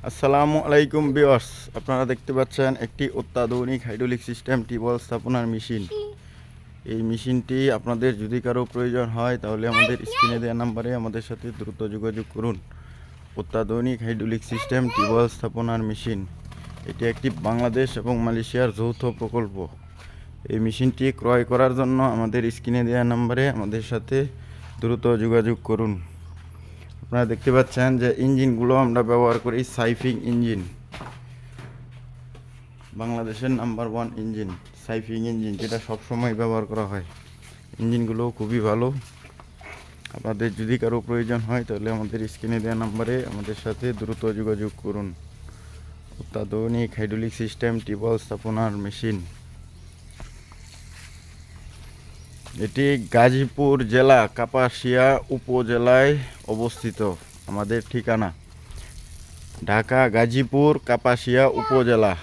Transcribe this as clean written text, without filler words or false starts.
আসসালামু আলাইকুম ভিউয়ার্স, আপনারা দেখতে পাচ্ছেন একটি অত্যাধুনিক হাইড্রোলিক সিস্টেম টিউবওয়েল স্থাপনার মেশিন। এই মেশিনটি আপনাদের যদি কারো প্রয়োজন হয় তাহলে আমাদের স্ক্রিনে দেওয়া নাম্বারে আমাদের সাথে দ্রুত যোগাযোগ করুন। অত্যাধুনিক হাইড্রোলিক সিস্টেম টিউবওয়েল স্থাপনার মেশিন, এটি একটি বাংলাদেশ এবং মালয়েশিয়ার যৌথ প্রকল্প। এই মেশিনটি ক্রয় করার জন্য আমাদের স্ক্রিনে দেওয়া নাম্বারে আমাদের সাথে দ্রুত যোগাযোগ করুন। আপনারা দেখতে পাচ্ছেন যে ইঞ্জিনগুলো আমরা ব্যবহার করি সাইফিং ইঞ্জিন, বাংলাদেশের নাম্বার 1 ইঞ্জিন সাইফিং ইঞ্জিন, যেটা সবসময় ব্যবহার করা হয়। ইঞ্জিনগুলো খুবই ভালো। আপনাদের যদি কারো প্রয়োজন হয় তাহলে আমাদের স্ক্রিনে দেওয়া নাম্বারে আমাদের সাথে দ্রুত যোগাযোগ করুন। অত্যাধুনিক হাইড্রোলিক সিস্টেম টিউবওয়েল স্থাপনার মেশিন, এটি গাজীপুর জেলা কাপাসিয়া উপজেলায় অবস্থিত। আমাদের ঠিকানা ঢাকা গাজীপুর কাপাসিয়া উপজেলা।